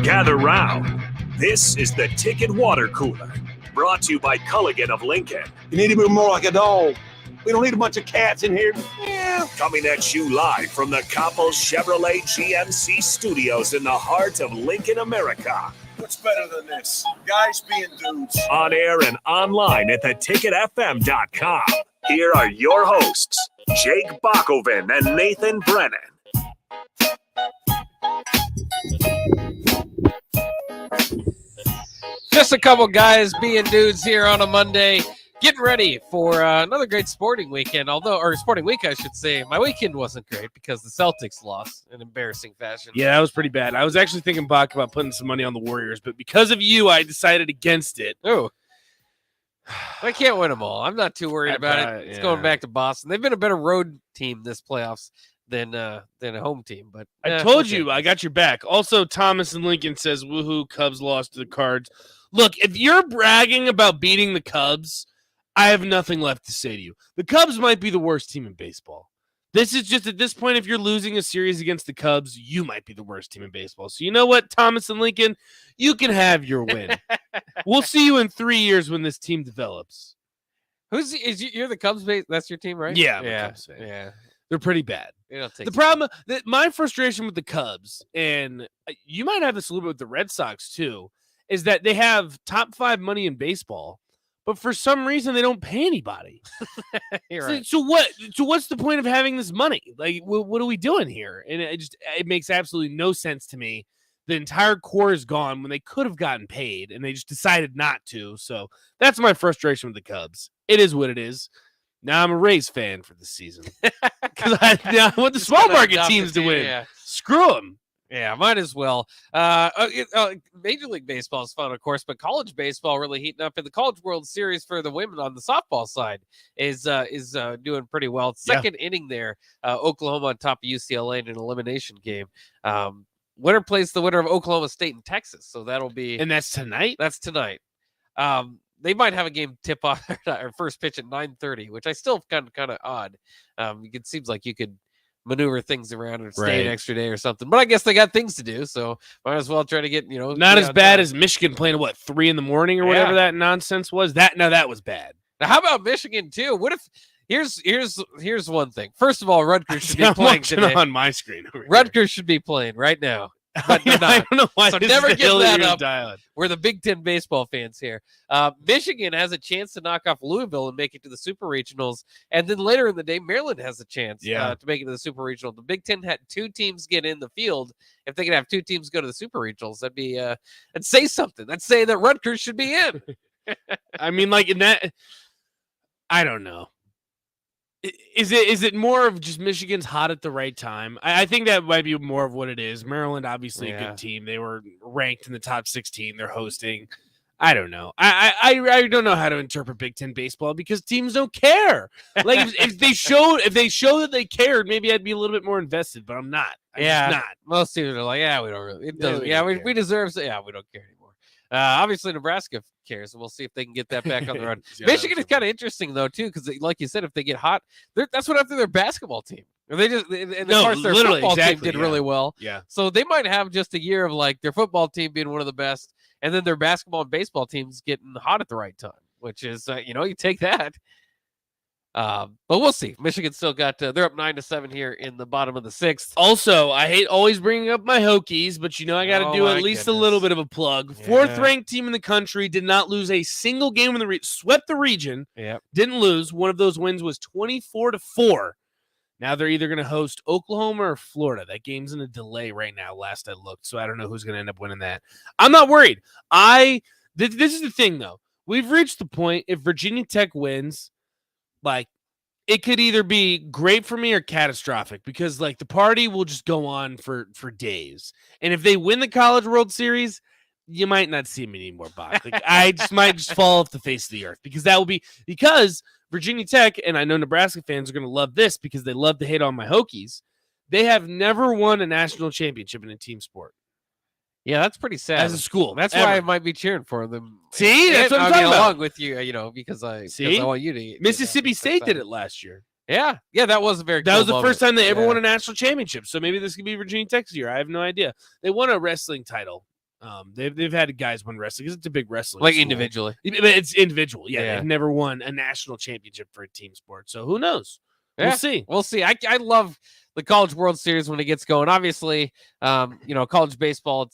Gather round. This is the Ticket Water Cooler, brought to you by Culligan of Lincoln. You need to be more like a dog. We don't need a bunch of cats in here. Yeah. Coming at you live from the Coppels Chevrolet GMC studios in the heart of Lincoln, America. What's better than this? Guys being dudes. On air and online at theticketfm.com. Here are your hosts, Jake Bakoven and Nathan Brennan. Just a couple guys being dudes here on a Monday, getting ready for another great sporting weekend. Or sporting week, I should say. My weekend wasn't great because the Celtics lost in embarrassing fashion. Yeah, that was pretty bad. I was actually thinking, Bach, about putting some money on the Warriors, but because of you, I decided against it. Oh, I can't win them all. I'm not too worried about it. It's going back to Boston. They've been a better road team this playoffs than a home team. But I told you, I got your back. Also, Thomas in Lincoln says, woohoo, Cubs lost to the Cards. Look, if you're bragging about beating the Cubs, I have nothing left to say to you. The Cubs might be the worst team in baseball. This is just at this point, if you're losing a series against the Cubs, you might be the worst team in baseball. So you know what, Thomas and Lincoln, you can have your win. We'll see you in 3 years when this team develops. You're the Cubs base? That's your team, right? Yeah, yeah. They're pretty bad. The problem, my frustration with the Cubs, and you might have this a little bit with the Red Sox too, is that they have top 5 money in baseball, but for some reason they don't pay anybody. Right. So what's the point of having this money? Like, what are we doing here? And it makes absolutely no sense to me. The entire core is gone when they could have gotten paid, and they just decided not to. So that's my frustration with the Cubs. It is what it is. Now I'm a Rays fan for the season because I want the small market teams to win. Yeah. Screw them. Yeah, might as well. Major League Baseball is fun, of course, but college baseball really heating up. In the College World Series for the women on the softball side is doing pretty well. Second inning there, Oklahoma on top of UCLA in an elimination game. Winner plays the winner of Oklahoma State and Texas, so that'll be. And that's tonight. That's tonight. They might have a game tip off or first pitch at 9:30, which I still kind of odd. It seems like you could maneuver things around and stay an extra day or something, but I guess they got things to do, so might as well try to get not as bad as Michigan playing at 3 a.m. or whatever that nonsense was. That was bad. Now how about Michigan too? What if here's one thing. First of all, Rutgers should be playing today. On my screen. Rutgers should be playing right now. But they're not. I don't know why. So never give that up. We're the Big Ten baseball fans here. Michigan has a chance to knock off Louisville and make it to the Super Regionals, and then later in the day, Maryland has a chance to make it to the Super Regional. The Big Ten had 2 teams get in the field. If they could have 2 teams go to the Super Regionals, that'd be that'd say something. That'd say that Rutgers should be in. I mean, like in that, I don't know. Is it more of just Michigan's hot at the right time? I think that might be more of what it is. Maryland, obviously a good team. They were ranked in the top 16. They're hosting. I don't know. I don't know how to interpret Big Ten baseball because teams don't care. Like if they show that they cared, maybe I'd be a little bit more invested. But I'm not. I'm just not. Most teams are like, we don't really. It doesn't. We deserve. We don't care anymore. Obviously, Nebraska cares, and we'll see if they can get that back on the run. Michigan is kind of interesting, though, too, because, like you said, if they get hot, that's what happened to their basketball team. They just, and of course, their football team did really well. Yeah. So they might have just a year of, like, their football team being one of the best, and then their basketball and baseball teams getting hot at the right time, which is, you take that. But we'll see. Michigan still got they're up 9-7 here in the bottom of the 6th. Also, I hate always bringing up my Hokies, but I got to do at least a little bit of a plug. 4th ranked team in the country, did not lose a single game in the swept the region. Yep. Didn't lose. One of those wins was 24-4. Now they're either going to host Oklahoma or Florida. That game's in a delay right now. Last I looked, so I don't know who's going to end up winning that. I'm not worried. This is the thing though. We've reached the point if Virginia Tech wins. Like, it could either be great for me or catastrophic because, like, the party will just go on for days. And if they win the College World Series, you might not see me anymore, Bach. Like, I might fall off the face of the earth because because Virginia Tech, and I know Nebraska fans are going to love this because they love to hate on my Hokies. They have never won a national championship in a team sport. Yeah, that's pretty sad. As a school. That's why I might be cheering for them. See? That's what I'm talking about. Along with you, because I want you to. Mississippi State did it last year. Yeah, that was a very That was the first time they ever won a national championship. So maybe this could be Virginia Tech's year. I have no idea. They won a wrestling title They've had guys win wrestling because it's a big wrestling Like school. individually. It's individual. Yeah, Yeah. they've never won a national championship for a team sport. So who knows? Yeah, We'll see. We'll see. I love the College World Series when it gets going. Obviously, college baseball,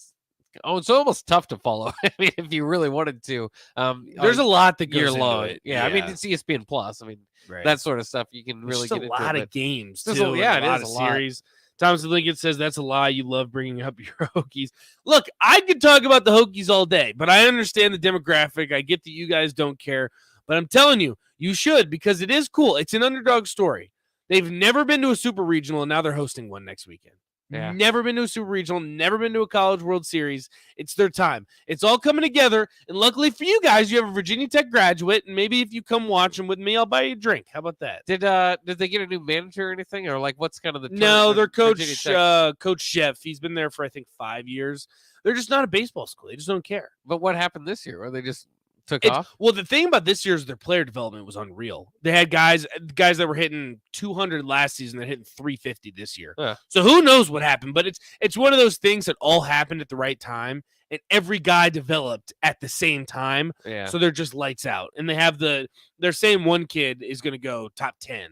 it's almost tough to follow. I mean, if you really wanted to. There's a lot that goes year into long. it. Yeah, I mean, it's ESPN Plus. I mean, right. that sort of stuff you can really There's get a lot into. of games, There's too. it A lot is of a lot. series. Thomas Lincoln says that's a lie. You love bringing up your Hokies. Look, I could talk about the Hokies all day, but I understand the demographic. I get that you guys don't care, but I'm telling you, you should because it is cool. It's an underdog story. They've never been to a super regional, and now they're hosting one next weekend. Yeah. Never been to a super regional, never been to a College World Series. It's their time. It's all coming together, and luckily for you guys, you have a Virginia Tech graduate, and maybe if you come watch them with me, I'll buy you a drink. How about that? Did they get a new manager or anything, or like what's kind of the No, their Virginia coach, Tech? Coach Chef. He's been there for I think 5 years. They're just not a baseball school. They just don't care. But what happened this year? Or they just took off? Well, the thing about this year's their player development was unreal. They had guys that were hitting 200 last season that hitting 350 this year. Yeah. So who knows what happened? But it's one of those things that all happened at the right time, and every guy developed at the same time. Yeah. So they're just lights out, and they have they're saying one kid is going to go top 10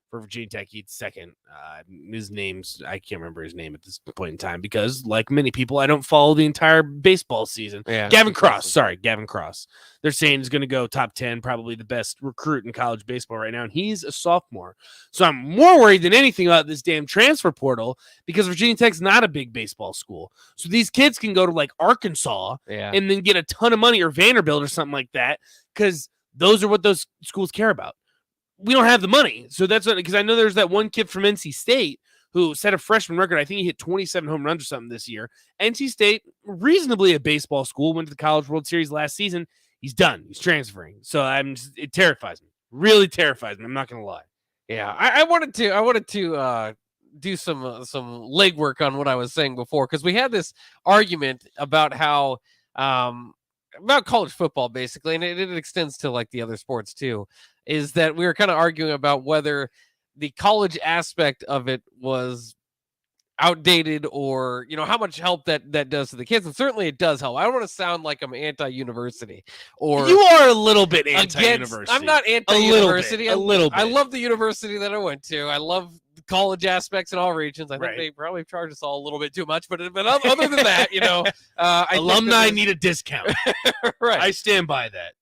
for Virginia Tech. He's second. I can't remember his name at this point in time because, like many people, I don't follow the entire baseball season. Yeah. Gavin Cross. They're saying he's going to go top 10, probably the best recruit in college baseball right now, and he's a sophomore. So I'm more worried than anything about this damn transfer portal because Virginia Tech's not a big baseball school. So these kids can go to like Arkansas and then get a ton of money or Vanderbilt or something like that because those are what those schools care about. We don't have the money. So that's what, because I know there's that one kid from NC State who set a freshman record. I think he hit 27 home runs or something this year. NC State, reasonably a baseball school, went to the College World Series last season. He's done. He's transferring. So it terrifies me. Really terrifies me. I'm not going to lie. Yeah. I wanted to do some legwork on what I was saying before, because we had this argument about how about college football basically, and it extends to like the other sports too, is that we were kind of arguing about whether the college aspect of it was outdated or how much help that does to the kids. And certainly it does help. I don't want to sound like I'm anti-university or you are a little bit anti-university. I'm not anti-university. A little bit. I love the university that I went to. I love the college aspects in all regions. I think Right. they probably charge us all a little bit too much, but other than that, I think alumni need a discount. right. I stand by that.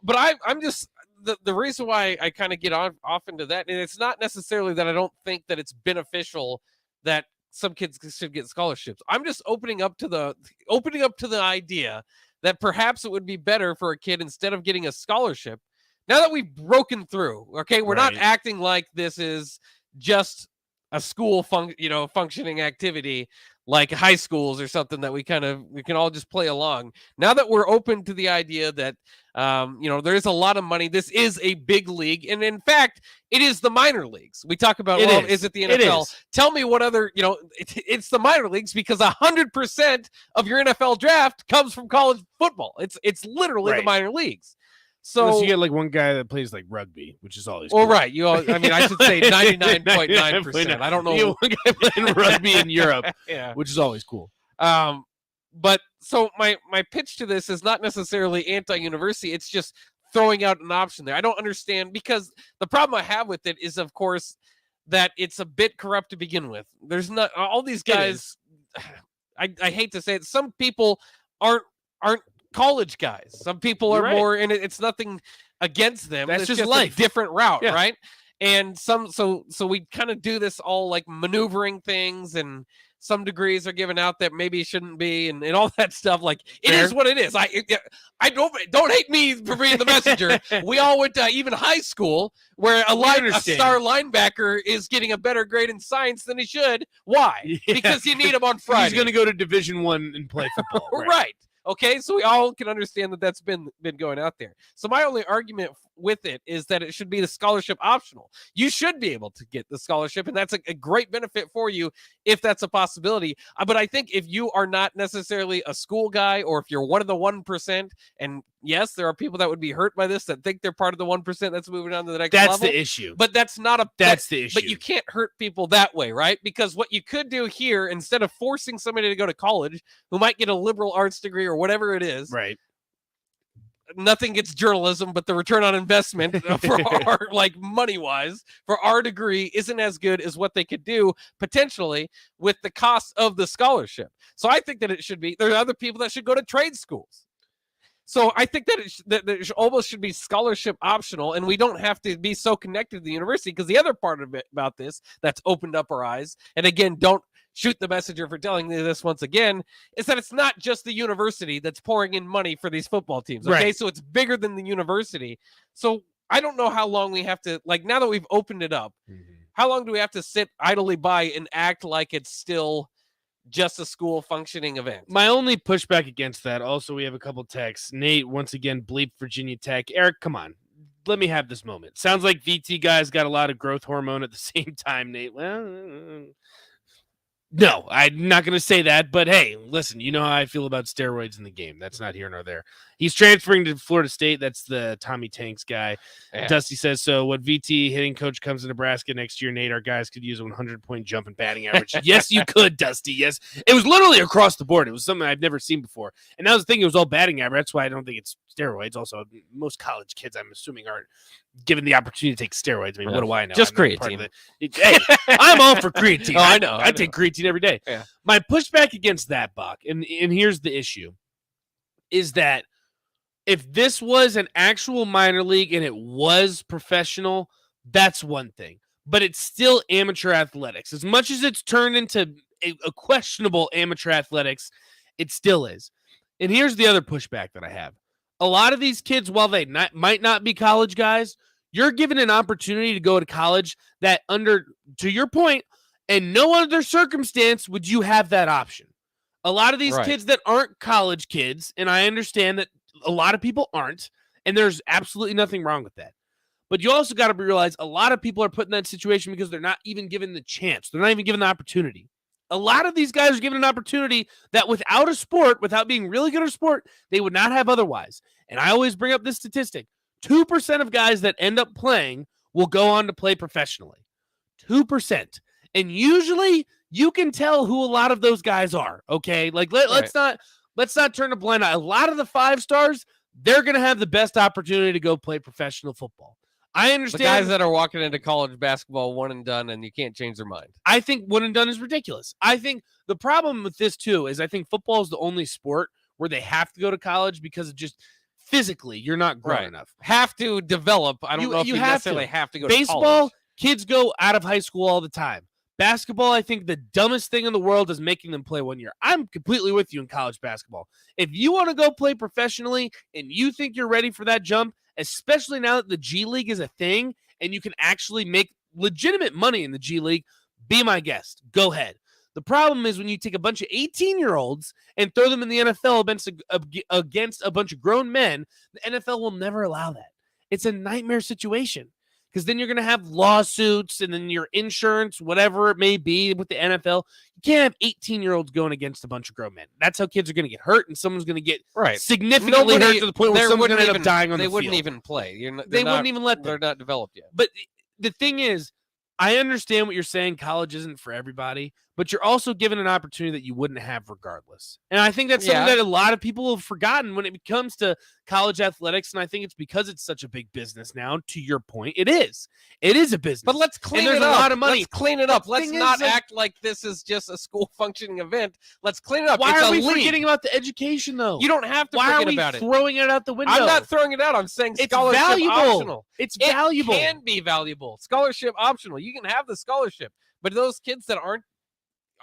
But I'm just the reason why I kind of get off into that, and it's not necessarily that I don't think that it's beneficial that some kids should get scholarships. I'm just opening up to the idea that perhaps it would be better for a kid, instead of getting a scholarship, now that we've broken through, okay, we're not acting like this is just a school functioning activity like high schools or something that we can all just play along. Now that we're open to the idea that there is a lot of money, this is a big league, and in fact it is the minor leagues. We talk about is it the NFL? Tell me what other it's the minor leagues, because 100% of your NFL draft comes from college football. It's literally the minor leagues. So unless you get like one guy that plays like rugby, which is always well, cool. right. I should say 99.9%. I don't know. You get one guy playing rugby in Europe, yeah, which is always cool. But so my pitch to this is not necessarily anti-university. It's just throwing out an option there. I don't understand, because the problem I have with it is, of course, that it's a bit corrupt to begin with. There's not all these guys. I hate to say it. Some people aren't college guys. Some people are more, and it's nothing against them. That's it's just a life. different route, right? And so we kind of do this all like maneuvering things, and some degrees are given out that maybe shouldn't be, and all that stuff. Like it is what it is. I don't hate me for being the messenger. We all went to even high school where a star linebacker is getting a better grade in science than he should. Why? Because you need him on Friday. He's going to go to Division I and play football. Right. Okay, so we all can understand that that's been going out there. So my only argument with it is that it should be the scholarship optional. You should be able to get the scholarship, and that's a great benefit for you if that's a possibility. But I think if you are not necessarily a school guy, or if you're one of the 1% and yes, there are people that would be hurt by this that think they're part of the 1% that's moving on to the next That's level. the issue. But that's not a That's the issue. But you can't hurt people that way, right? Because what you could do here, instead of forcing somebody to go to college who might get a liberal arts degree or whatever it is, right. Nothing gets journalism, but the return on investment for our, like, money-wise, for our degree isn't as good as what they could do potentially with the cost of the scholarship. So I think that it should be, there are other people that should go to trade schools. So I think that it almost should be scholarship optional, and we don't have to be so connected to the university, because the other part of it about this that's opened up our eyes, and again, don't shoot the messenger for telling you this once again, is that it's not just the university that's pouring in money for these football teams. Okay, so it's bigger than the university. So I don't know how long we have to, like, now that we've opened it up, how long do we have to sit idly by and act like it's still just a school functioning event? My only pushback against that, also, we have a couple texts. Nate, once again, bleep Virginia Tech. Eric, come on. Let me have this moment. Sounds like VT guys got a lot of growth hormone at the same time, Nate. Well, no, I'm not going to say that, but hey, listen, you know how I feel about steroids in the game. That's not here nor there. He's transferring to Florida State. That's the Tommy Tanks guy. Yeah. Dusty says, so what VT hitting coach comes to Nebraska next year, Nate, our guys could use a 100-point jump in batting average. Yes, you could, Dusty. Yes. It was literally across the board. It was something I've never seen before. And that was the thing. It was all batting average. That's why I don't think it's steroids. Also, most college kids, I'm assuming, aren't given the opportunity to take steroids. I mean, what do I know? Just creatine. Hey, I'm all for creatine. Oh, I know. I take creatine every day. Yeah. My pushback against that, Bach, and here's the issue, is that if this was an actual minor league and it was professional, that's one thing. But it's still amateur athletics. As much as it's turned into a questionable amateur athletics, it still is. And here's the other pushback that I have. A lot of these kids, while they might not be college guys, you're given an opportunity to go to college that to your point, in no other circumstance would you have that option. A lot of these kids that aren't college kids, and I understand that a lot of people aren't, and there's absolutely nothing wrong with that. But you also got to realize a lot of people are put in that situation because they're not even given the chance. They're not even given the opportunity. A lot of these guys are given an opportunity that without a sport, without being really good at a sport, they would not have otherwise. And I always bring up this statistic. 2% of guys that end up playing will go on to play professionally. 2%. And usually you can tell who a lot of those guys are, okay? Like let's not turn a blind eye. A lot of the 5 stars, they're going to have the best opportunity to go play professional football. I understand. The guys that are walking into college basketball one and done, and you can't change their mind. I think one and done is ridiculous. I think the problem with this too is I think football is the only sport where they have to go to college because of just physically you're not grown enough. Have to develop. I don't know if you necessarily have to go to baseball, college. Kids go out of high school all the time. Basketball, I think the dumbest thing in the world is making them play 1 year. I'm completely with you in college basketball. If you want to go play professionally and you think you're ready for that jump, especially now that the G League is a thing and you can actually make legitimate money in the G League, be my guest. Go ahead. The problem is when you take a bunch of 18-year-olds and throw them in the NFL against a bunch of grown men, the NFL will never allow that. It's a nightmare situation. Because then you're going to have lawsuits and then your insurance, whatever it may be with the NFL. You can't have 18-year-olds going against a bunch of grown men. That's how kids are going to get hurt, and someone's going to get significantly hurt to the point where someone's going to end up dying on the field. They wouldn't even play. They wouldn't even let them. They're not developed yet. But the thing is, I understand what you're saying. College isn't for everybody, but you're also given an opportunity that you wouldn't have regardless. And I think that's something that a lot of people have forgotten when it comes to college athletics. And I think it's because it's such a big business now. To your point, it is. It is a business. But let's clean it up. There's a lot of money. Let's clean it up. Let's not act like this is just a school functioning event. Let's clean it up. Why are we forgetting about the education, though? You don't have to forget about it. Why are we throwing it out the window? I'm not throwing it out. I'm saying scholarship optional. It's valuable. It can be valuable. Scholarship optional. You can have the scholarship. But those kids that aren't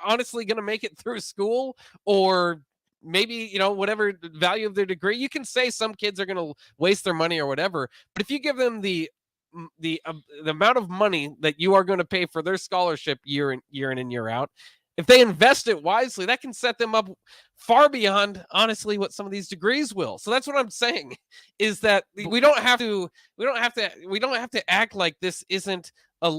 honestly going to make it through school, or maybe, whatever value of their degree, you can say some kids are going to waste their money or whatever. But if you give them the amount of money that you are going to pay for their scholarship year in and year out, if they invest it wisely, that can set them up far beyond, honestly, what some of these degrees will. So that's what I'm saying, is that we don't have to act like this isn't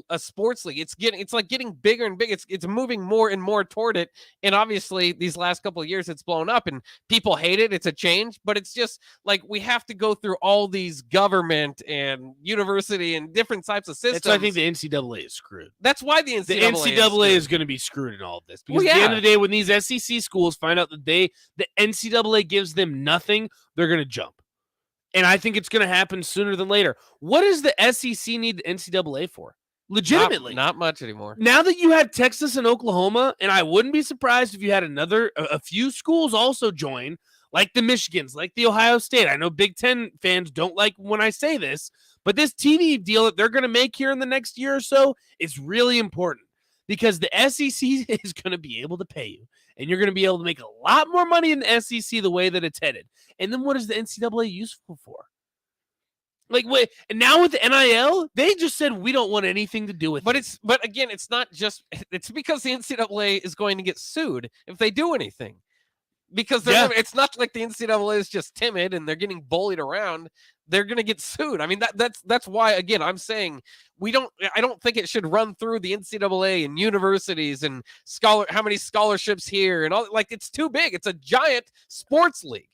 a sports league. It's like getting bigger and bigger. It's moving more and more toward it. And obviously these last couple of years it's blown up and people hate it. It's a change, but it's just like we have to go through all these government and university and different types of systems. That's why I think the NCAA is screwed. That's why the NCAA is going to be screwed in all of this. Because Well, at the yeah. end of the day, when these SEC schools find out that the NCAA gives them nothing, they're going to jump. And I think it's going to happen sooner than later. What does the SEC need the NCAA for? Legitimately. Not much anymore. Now that you have Texas and Oklahoma, and I wouldn't be surprised if you had a few schools also join, like the Michigans, like the Ohio State. I know Big Ten fans don't like when I say this, but this TV deal that they're going to make here in the next year or so is really important because the SEC is going to be able to pay you, and you're going to be able to make a lot more money in the SEC the way that it's headed. And then what is the NCAA useful for? Like, wait, and now with the NIL, they just said we don't want anything to do with it. But again, it's not just, it's because the NCAA is going to get sued if they do anything. Because it's not like the NCAA is just timid and they're getting bullied around. They're going to get sued. I mean, that's why, again, I'm saying I don't think it should run through the NCAA and universities and how many scholarships here and all. Like, it's too big. It's a giant sports league.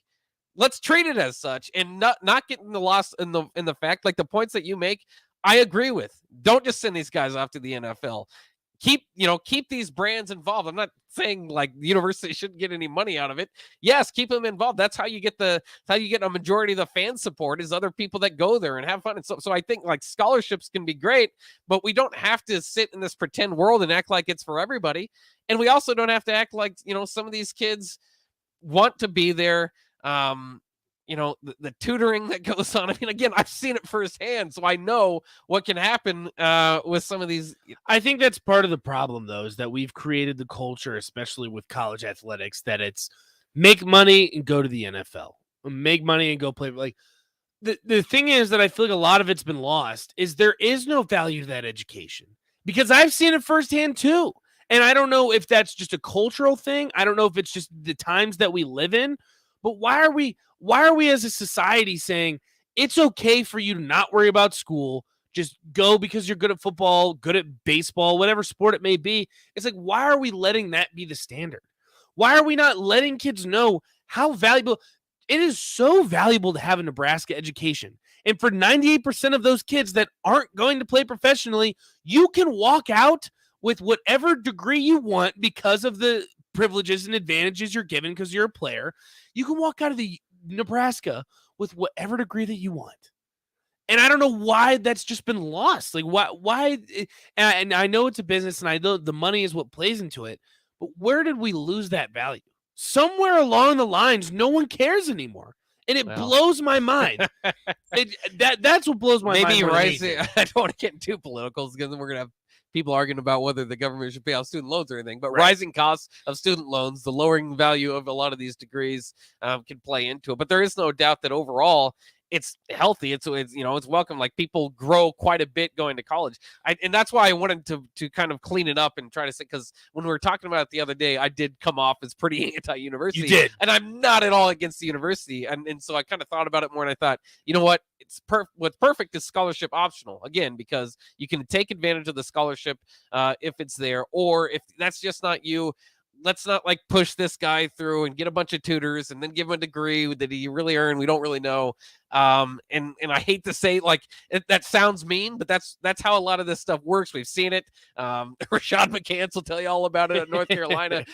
Let's treat it as such and not getting the loss in the fact, like the points that you make, I agree with. Don't just send these guys off to the NFL. Keep these brands involved. I'm not saying like the university shouldn't get any money out of it. Yes, keep them involved. That's how you get a majority of the fan support is other people that go there and have fun. And so I think like scholarships can be great, but we don't have to sit in this pretend world and act like it's for everybody. And we also don't have to act like, some of these kids want to be there. The tutoring that goes on. I mean, again, I've seen it firsthand, so I know what can happen with some of these. I think that's part of the problem, though, is that we've created the culture, especially with college athletics, that it's make money and go to the NFL, make money and go play. Like the thing is that I feel like a lot of it's been lost is there is no value to that education because I've seen it firsthand too. And I don't know if that's just a cultural thing. I don't know if it's just the times that we live in. But why are we as a society saying it's okay for you to not worry about school, just go because you're good at football, good at baseball, whatever sport it may be? It's like, why are we letting that be the standard? Why are we not letting kids know how valuable it is? So valuable to have a Nebraska education. And for 98% of those kids that aren't going to play professionally, you can walk out with whatever degree you want because of the privileges and advantages you're given because you're a player. You can walk out of the Nebraska with whatever degree that you want. And I don't know why that's just been lost. Like why and I know it's a business and I know the money is what plays into it, but where did we lose that value? Somewhere along the lines, no one cares anymore. And it blows my mind. That's what blows my mind. Maybe rising. I don't want to get too political because then we're going to have people arguing about whether the government should pay off student loans or anything, but rising costs of student loans, the lowering value of a lot of these degrees can play into it. But there is no doubt that overall it's healthy. It's welcome. Like people grow quite a bit going to college. And that's why I wanted to kind of clean it up and try to say, because when we were talking about it the other day, I did come off as pretty anti-university. You did. And I'm not at all against the university. And so I kind of thought about it more and I thought, you know what? What's perfect is scholarship optional, again, because you can take advantage of the scholarship if it's there, or if that's just not you. Let's not like push this guy through and get a bunch of tutors and then give him a degree that he really earned. We don't really know. And I hate to say that sounds mean, but that's how a lot of this stuff works. We've seen it. Rashad McCants will tell you all about it at North Carolina.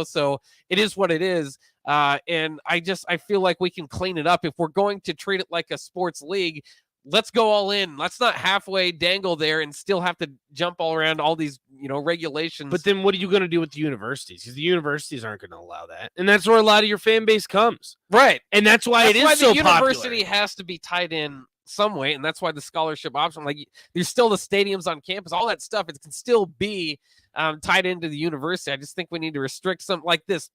So it is what it is. And I feel like we can clean it up if we're going to treat it like a sports league. Let's go all in. Let's not halfway dangle there and still have to jump all around all these, regulations. But then what are you going to do with the universities? Because the universities aren't going to allow that. And that's where a lot of your fan base comes. Right. And that's why it is so popular. The university has to be tied in some way. And that's why the scholarship option, like there's still the stadiums on campus, all that stuff. It can still be tied into the university. I just think we need to restrict some like this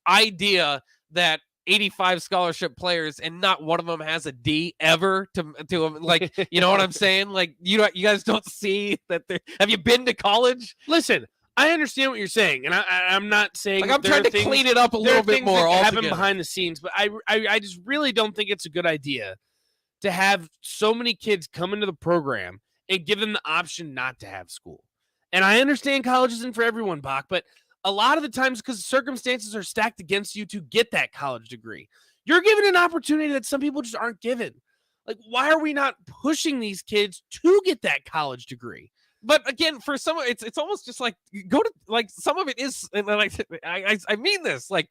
idea that 85 scholarship players and not one of them has a D ever to them. Like, you know what I'm saying? Like you guys don't see that. Have you been to college? Listen, I understand what you're saying. And I'm not saying like I'm trying to clean it up a little bit more. That happen behind the scenes, but I just really don't think it's a good idea to have so many kids come into the program and give them the option not to have school. And I understand college isn't for everyone, Bach, but a lot of the times because circumstances are stacked against you to get that college degree, you're given an opportunity that some people just aren't given. Like, why are we not pushing these kids to get that college degree? But again, for some, it's almost just like go to like some of it is, and like I mean this, like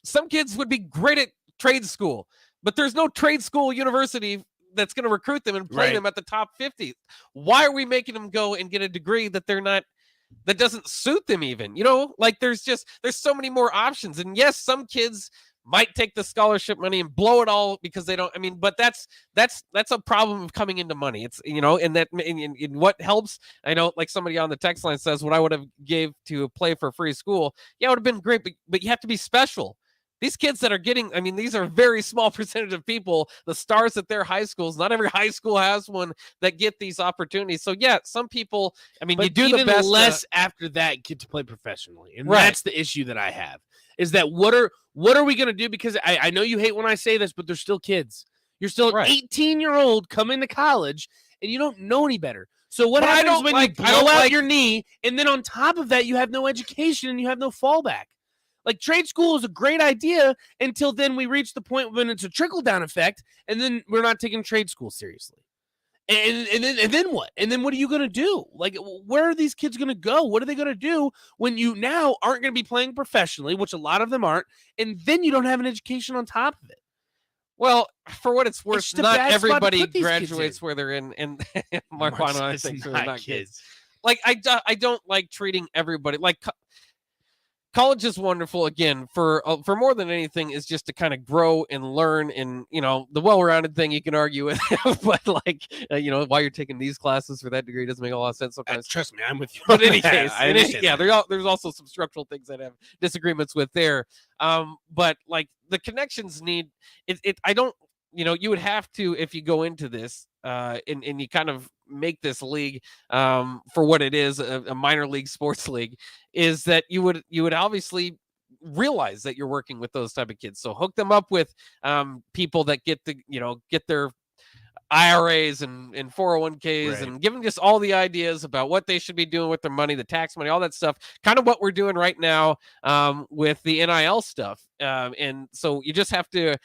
some kids would be great at trade school, but there's no trade school university that's going to recruit them and play them at the top 50. Why are we making them go and get a degree that they're not? That doesn't suit them even, like there's so many more options. And yes, some kids might take the scholarship money and blow it all because they don't, but that's a problem of coming into money. It's, and that in what helps, I know like somebody on the text line says what I would have gave to play for free school. Yeah, it would have been great, but you have to be special. These kids that are getting, these are a very small percentage of people, the stars at their high schools. Not every high school has one that get these opportunities. So yeah, some people, but you do even the best. Less after that get to play professionally. And that's the issue that I have is that what are we going to do? Because I know you hate when I say this, but they're still kids. You're still an 18-year-old coming to college and you don't know any better. So what happens when you blow out your knee and then on top of that, you have no education and you have no fallback? Like trade school is a great idea until then we reach the point when it's a trickle-down effect, and then we're not taking trade school seriously. And then what? And then what are you going to do? Like, where are these kids going to go? What are they going to do when you now aren't going to be playing professionally, which a lot of them aren't, and then you don't have an education on top of it? Well, for what it's worth, not everybody graduates where they're in. And Mark Wano, I think they're not kids. Like, I don't like treating everybody like. College is wonderful, again, for more than anything, is just to kind of grow and learn. And, the well-rounded thing you can argue with, but why you're taking these classes for that degree doesn't make a lot of sense sometimes. Trust me, I'm with you. But in any case, there's also some structural things that have disagreements with there. But like the connections need it. I don't, you would have to, if you go into this and you kind of make this league for what it is, a minor league sports league, is that you would obviously realize that you're working with those type of kids. So hook them up with people that get their IRAs and 401ks and give them just all the ideas about what they should be doing with their money, the tax money, all that stuff. Kind of what we're doing right now with the NIL stuff. And so you just have to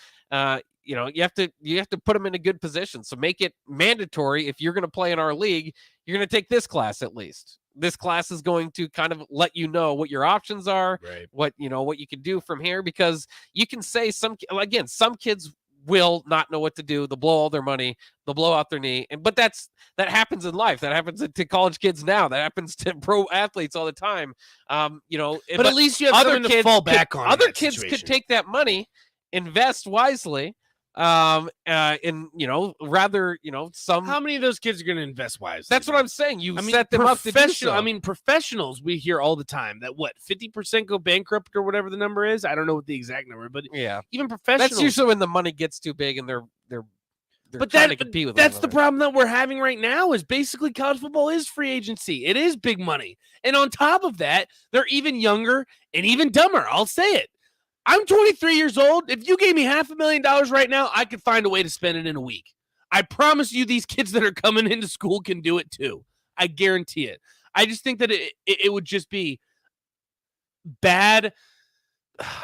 you have to put them in a good position. So make it mandatory. If you're going to play in our league, you're going to take this class. At least this class is going to kind of let you know what your options are, what you can do from here, because you can say some kids will not know what to do. They'll blow all their money. They'll blow out their knee. But that happens in life. That happens to college kids now. That happens to pro athletes all the time. But at least you have other kids to fall back on. Other kids could take that money, invest wisely. Rather, some. How many of those kids are going to invest wisely? That's what I'm saying. Set them up to do so. Professionals, we hear all the time that 50% go bankrupt or whatever the number is. I don't know what the exact number, but even professionals. That's usually when the money gets too big and they're trying to compete with. That's the problem that we're having right now. Is basically college football is free agency. It is big money, and on top of that, they're even younger and even dumber. I'll say it. I'm 23 years old. If you gave me $500,000 right now, I could find a way to spend it in a week. I promise you these kids that are coming into school can do it too. I guarantee it. I just think that it would just be bad.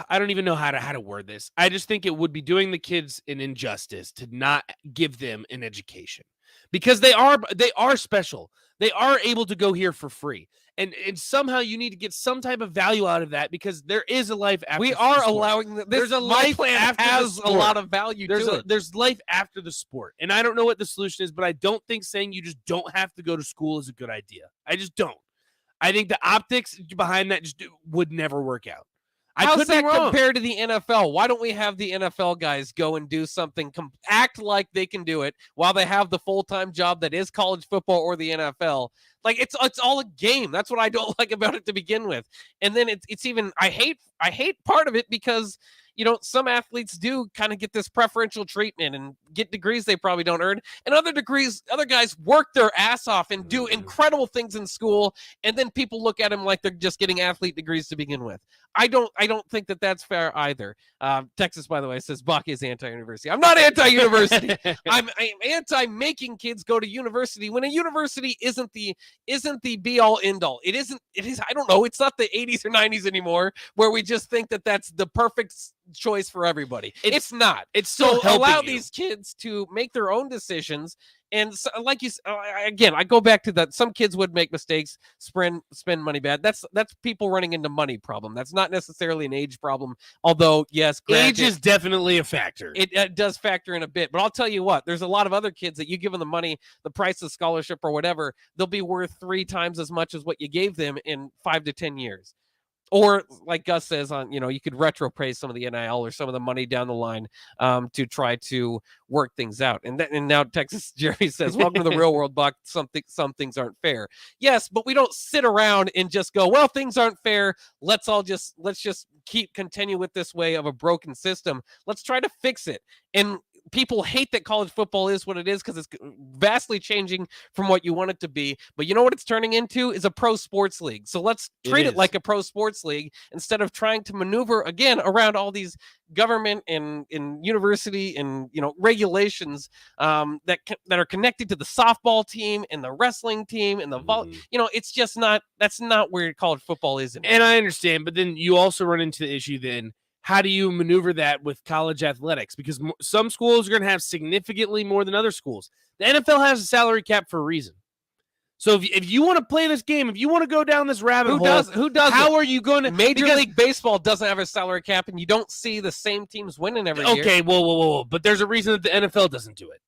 I don't even know how to word this. I just think it would be doing the kids an injustice to not give them an education, because they are special. They are able to go here for free. And somehow you need to get some type of value out of that, because there is a life after we the are sport. Allowing this. There's a life after has a lot of value to it. There's life after the sport. And I don't know what the solution is, but I don't think saying you just don't have to go to school is a good idea. I just don't. I think the optics behind that just would never work out. How's that compared to the NFL? Why don't we have the NFL guys go and do something, act like they can do it while they have the full-time job that is college football or the NFL? Like it's all a game. That's what I don't like about it to begin with. And then it's even I hate part of it because some athletes do kind of get this preferential treatment and get degrees they probably don't earn, and other guys work their ass off and do incredible things in school, and then people look at them like they're just getting athlete degrees to begin with. I don't think that that's fair either. Texas, by the way, says Bach is anti-university. I'm not anti-university. I'm anti-making kids go to university when a university isn't the be all end all. It is. I don't know. It's not the 80s or 90s anymore where we just think that that's the perfect choice for everybody. It's not. It's still so allow you. These kids to make their own decisions. And so, like you again, I go back to that. Some kids would make mistakes, spend money bad. That's people running into money problem. That's not necessarily an age problem. Although, yes, age is definitely a factor. It does factor in a bit. But I'll tell you what, there's a lot of other kids that you give them the money, the price of scholarship or whatever, they'll be worth 3 times as much as what you gave them in 5 to 10 years. Or like Gus says you could retro pay some of the NIL or some of the money down the line to try to work things out. And now Texas Jerry says, welcome to the real world, Buck. Some things aren't fair. Yes, but we don't sit around and just go, well, things aren't fair. Let's just continue with this way of a broken system. Let's try to fix it. And people hate that college football is what it is because it's vastly changing from what you want it to be. But you know what it's turning into is a pro sports league. So let's treat it like a pro sports league instead of trying to maneuver again around all these government and university and regulations that are connected to the softball team and the wrestling team and the it's just not. That's not where college football is anymore. And I understand, but then you also run into the issue then. How do you maneuver that with college athletics? Because some schools are going to have significantly more than other schools. The NFL has a salary cap for a reason. So if you want to play this game, if you want to go down this rabbit hole, who does? How are you going to? Major League Baseball doesn't have a salary cap, and you don't see the same teams winning every year. Okay, whoa. But there's a reason that the NFL doesn't do it.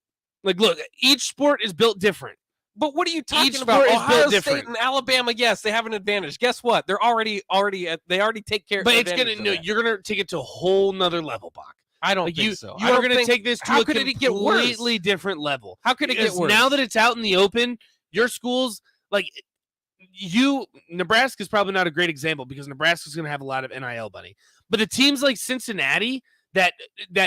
Like, look, each sport is built different. But what are you talking about? Ohio State and Alabama, yes, they have an advantage. Guess what? They're already they already take care. But you're gonna take it to a whole nother level, Bach. I don't think so. You are going to take this to a completely different level. How could it get worse? Now that it's out in the open, your schools, Nebraska's probably not a great example because Nebraska's going to have a lot of NIL money. But the teams like Cincinnati that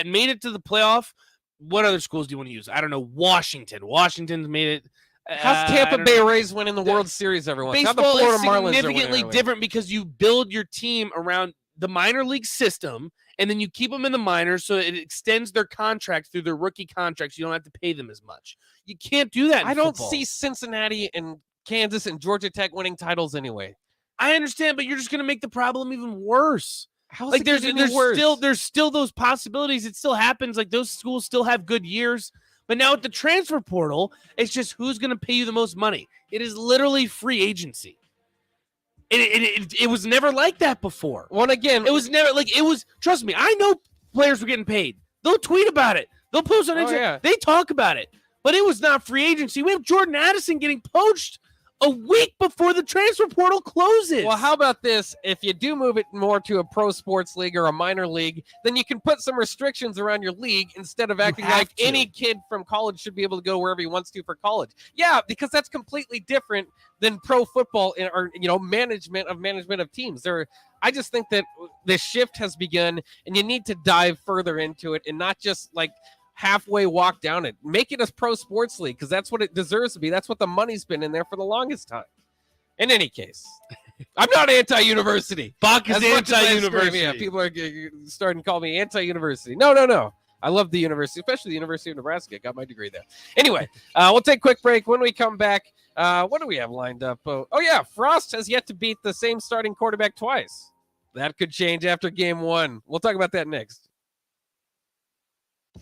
made it to the playoff, what other schools do you want to use? I don't know. Washington's made it. How's Tampa Bay Rays winning the World Series every once? How the Florida Marlins are significantly different because you build your team around the minor league system, and then you keep them in the minors so it extends their contract through their rookie contracts. You don't have to pay them as much. You can't do that. I don't see Cincinnati and Kansas and Georgia Tech winning titles anyway. I understand, but you're just going to make the problem even worse. How's it worse? There's still those possibilities. It still happens. Like those schools still have good years. But now with the transfer portal, it's just who's going to pay you the most money. It is literally free agency. It was never like that before. Well, again, it was never trust me, I know players were getting paid. They'll tweet about it. They'll post on Instagram. Yeah. They talk about it. But it was not free agency. We have Jordan Addison getting poached a week before the transfer portal closes. Well, how about this? If you do move it more to a pro sports league or a minor league, then you can put some restrictions around your league instead of acting like any kid from college should be able to go wherever he wants to for college. Yeah, because that's completely different than pro football or management of teams. I just think that the shift has begun, and you need to dive further into it and not just halfway walk down it. Make it a pro sports league because that's what it deserves to be. That's what the money's been in there for the longest time. In any case, I'm not anti-university. Bach is anti-university. Yeah, people are starting to call me anti-university. No. I love the university, especially the University of Nebraska. Got my degree there. Anyway, we'll take a quick break. When we come back, what do we have lined up? Oh, yeah, Frost has yet to beat the same starting quarterback twice. That could change after game 1. We'll talk about that next.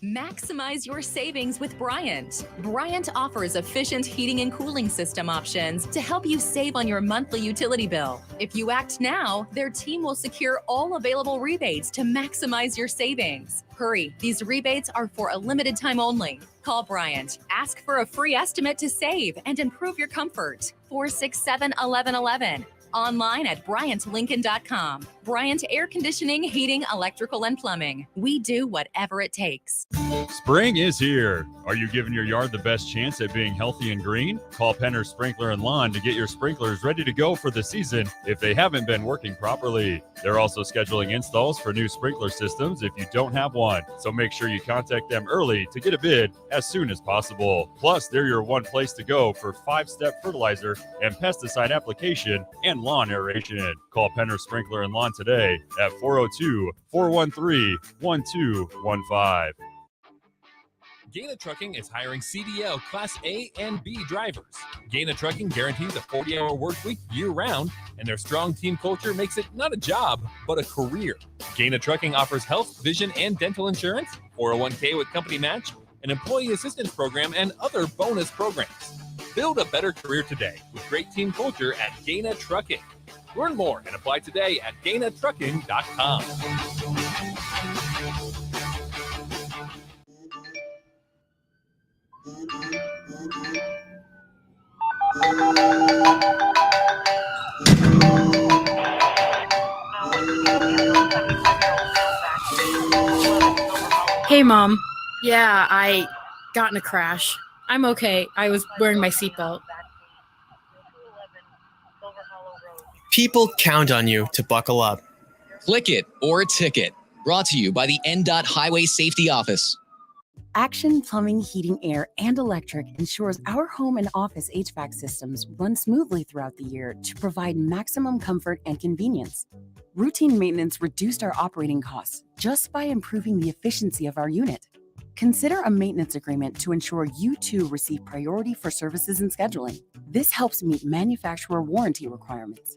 Maximize your savings with Bryant. Bryant offers efficient heating and cooling system options to help you save on your monthly utility bill. If you act now, their team will secure all available rebates to maximize your savings. Hurry, these rebates are for a limited time only. Call Bryant. Ask for a free estimate to save and improve your comfort. 467-1111. Online at BryantLincoln.com. Bryant Air Conditioning, Heating, Electrical, and Plumbing. We do whatever it takes. Spring is here. Are you giving your yard the best chance at being healthy and green? Call Penner Sprinkler and Lawn to get your sprinklers ready to go for the season if they haven't been working properly. They're also scheduling installs for new sprinkler systems if you don't have one. So make sure you contact them early to get a bid as soon as possible. Plus, they're your one place to go for 5-step fertilizer and pesticide application and lawn aeration. Call Penner Sprinkler and Lawn today at 402-413-1215. Ncaa Trucking is hiring CDL Class A and B drivers. Ncaa Trucking guarantees a 40-hour work week year-round, and their strong team culture makes it not a job, but a career. Ncaa Trucking offers health, vision, and dental insurance, 401k with company match, an employee assistance program, and other bonus programs. Build a better career today with great team culture at Ncaa Trucking. Learn more and apply today at NcaaTrucking.com. Hey, Mom. Yeah, I got in a crash. I'm okay. I was wearing my seatbelt. People count on you to buckle up. Click it or a ticket. Brought to you by the NDOT Highway Safety Office. Action Plumbing, Heating, Air, and Electric ensures our home and office HVAC systems run smoothly throughout the year to provide maximum comfort and convenience. Routine maintenance reduced our operating costs just by improving the efficiency of our unit. Consider a maintenance agreement to ensure you too receive priority for services and scheduling. This helps meet manufacturer warranty requirements.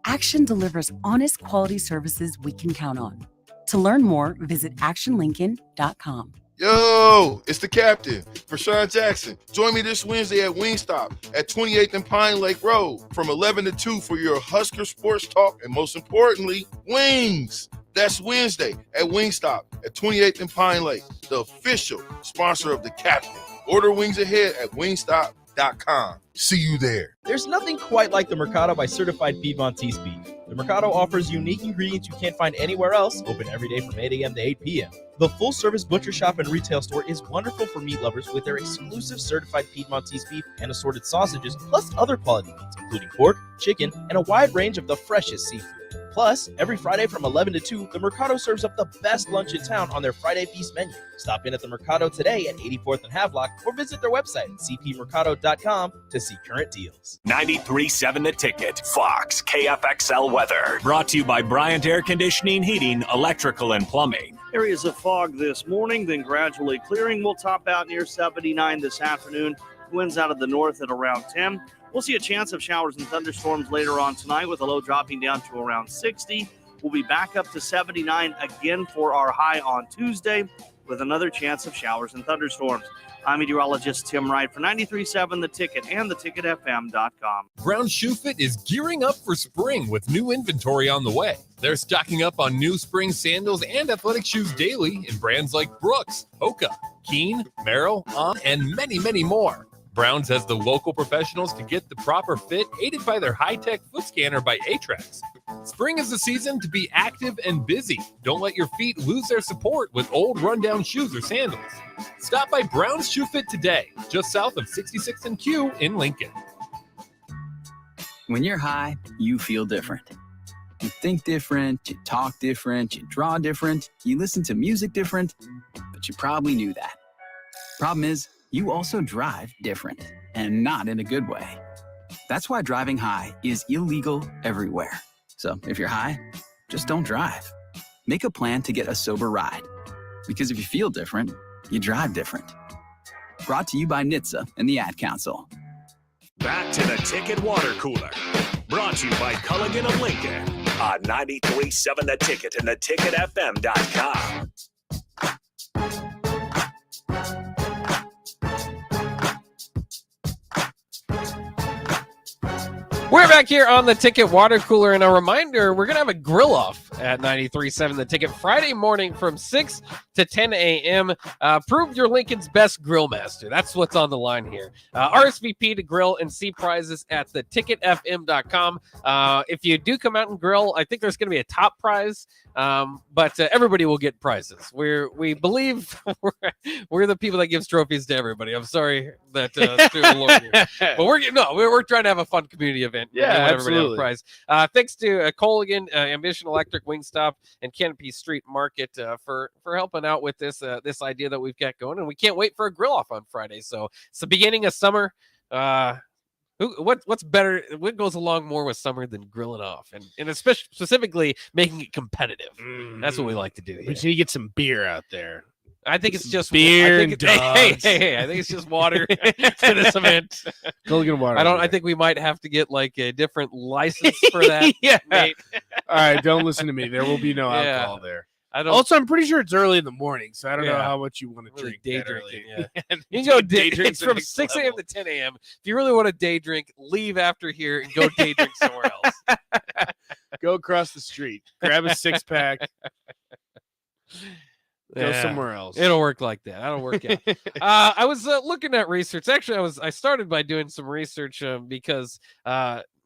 Action delivers honest quality services we can count on. To learn more, visit actionlincoln.com. Yo, it's the captain, Rashawn Jackson. Join me this Wednesday at Wingstop at 28th and Pine Lake Road from 11 to 2 for your Husker sports talk and, most importantly, wings. That's Wednesday at Wingstop at 28th and Pine Lake, the official sponsor of the captain. Order wings ahead at wingstop.com. See you there. There's nothing quite like the Mercado by Certified Piedmontese beef. The Mercado offers unique ingredients you can't find anywhere else, open every day from 8 a.m. to 8 p.m. The full-service butcher shop and retail store is wonderful for meat lovers with their exclusive certified Piedmontese beef and assorted sausages, plus other quality meats, including pork, chicken, and a wide range of the freshest seafood. Plus, every Friday from 11 to 2, the Mercado serves up the best lunch in town on their Friday Feast menu. Stop in at the Mercado today at 84th and Havelock or visit their website at cpmercado.com to see current deals. 93.7 The Ticket, Fox, KFXL weather. Brought to you by Bryant Air Conditioning, Heating, Electrical, and Plumbing. Areas of fog this morning, then gradually clearing. We'll top out near 79 this afternoon. Winds out of the north at around 10. We'll see a chance of showers and thunderstorms later on tonight with a low dropping down to around 60. We'll be back up to 79 again for our high on Tuesday with another chance of showers and thunderstorms. I'm meteorologist Tim Wright for 93.7 The Ticket and theticketfm.com. Brown Shoe Fit is gearing up for spring with new inventory on the way. They're stocking up on new spring sandals and athletic shoes daily in brands like Brooks, Hoka, Keen, Merrell, On, and many, many more. Browns has the local professionals to get the proper fit, aided by their high-tech foot scanner by Atrax. Spring is the season to be active and busy. Don't let your feet lose their support with old rundown shoes or sandals. Stop by Brown's Shoe Fit today, just south of 66th and Q in Lincoln. When you're high, you feel different. You think different, you talk different, you draw different, you listen to music different, but you probably knew that. Problem is, you also drive different, and not in a good way. That's why driving high is illegal everywhere. So if you're high, just don't drive. Make a plan to get a sober ride. Because if you feel different, you drive different. Brought to you by Ncaa and the Ad Council. Back to the Ticket Water Cooler. Brought to you by Culligan of Lincoln on 93.7 The Ticket and theticketfm.com. We're back here on the Ticket Water Cooler, and a reminder, we're going to have a grill-off at 93.7 The Ticket Friday morning from 6 to 10 a.m. Prove you're Lincoln's best grill master. That's what's on the line here. RSVP to grill and see prizes at theticketfm.com. If you do come out and grill, I think there's going to be a top prize, but everybody will get prizes. We believe we're the people that gives trophies to everybody. I'm sorry that but we're trying to have a fun community event. Yeah, everybody have a absolutely. prize. Thanks to Colligan, Ambition Electric, Wingstop, and Canopy Street Market for helping out with this idea that we've got going, and we can't wait for a grill off on Friday. So it's the beginning of summer. What's better? What goes along more with summer than grilling off, and especially specifically making it competitive? That's what we like to do here. But you need to get some beer out there. I think it's just beer. I think I think it's just water for this event. Go get water. I think we might have to get like a different license for that. Yeah. Nate. All right, don't listen to me. There will be no alcohol there. Also, I'm pretty sure it's early in the morning, so I don't know Yeah. how much you want to Really drink. day that drinking, early. yeah. You You can go day drink It's from 6 a.m. to 10 a.m. If you really want to day drink, leave after here and go day drink somewhere else. Go across the street, grab a 6-pack, go Yeah. somewhere else. It'll work like that. That'll work out. I was looking at research. Actually, I started by doing some research because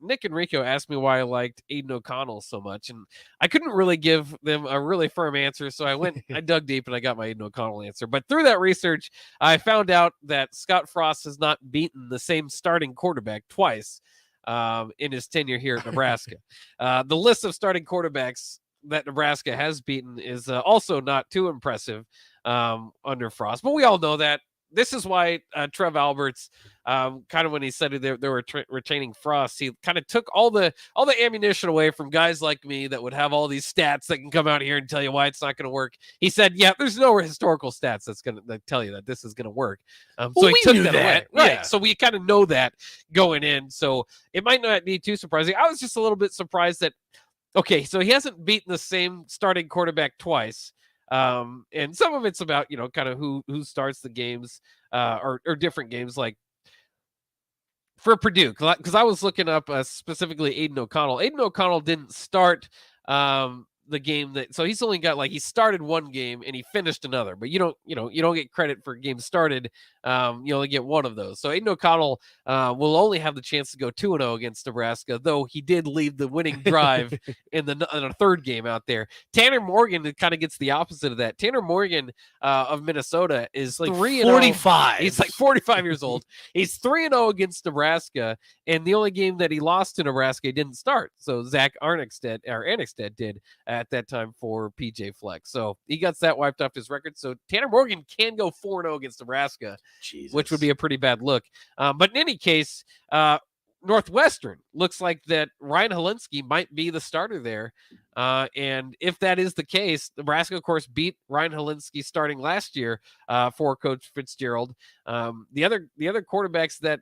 Nick and Rico asked me why I liked Aiden O'Connell so much, and I couldn't really give them a really firm answer. So I dug deep and I got my Aiden O'Connell answer. But through that research, I found out that Scott Frost has not beaten the same starting quarterback twice in his tenure here at Nebraska. The list of starting quarterbacks that Nebraska has beaten is also not too impressive under Frost, but we all know that. This is why Trev Alberts, kind of when he said they were retaining Frost, he kind of took all the ammunition away from guys like me that would have all these stats that can come out here and tell you why it's not going to work. He said, "Yeah, there's no historical stats that's going to tell you that this is going to work." So he took that away, right? Yeah. So we kind of know that going in. So it might not be too surprising. I was just a little bit surprised that. Okay, so he hasn't beaten the same starting quarterback twice. And some of it's about, kind of who starts the games or different games, like for Purdue, because I was looking up specifically Aiden O'Connell. Aiden O'Connell didn't start the game so he's only got he started one game and he finished another, but you don't get credit for games started. You only get one of those. So Aiden O'Connell will only have the chance to go 2-0 against Nebraska, though he did lead the winning drive in a third game out there. Tanner Morgan kind of gets the opposite of that. Tanner Morgan of Minnesota is 45. He's 45 years old. He's 3-0 against Nebraska, and the only game that he lost to Nebraska he didn't start. So Zach Arnexted did at that time for PJ Flex. So he got that wiped off his record. So Tanner Morgan can go 4-0 against Nebraska, which would be a pretty bad look. But in any case, Northwestern looks like that Ryan Helinski might be the starter there. And if that is the case, Nebraska, of course, beat Ryan Helinski starting last year for Coach Fitzgerald. The other quarterbacks that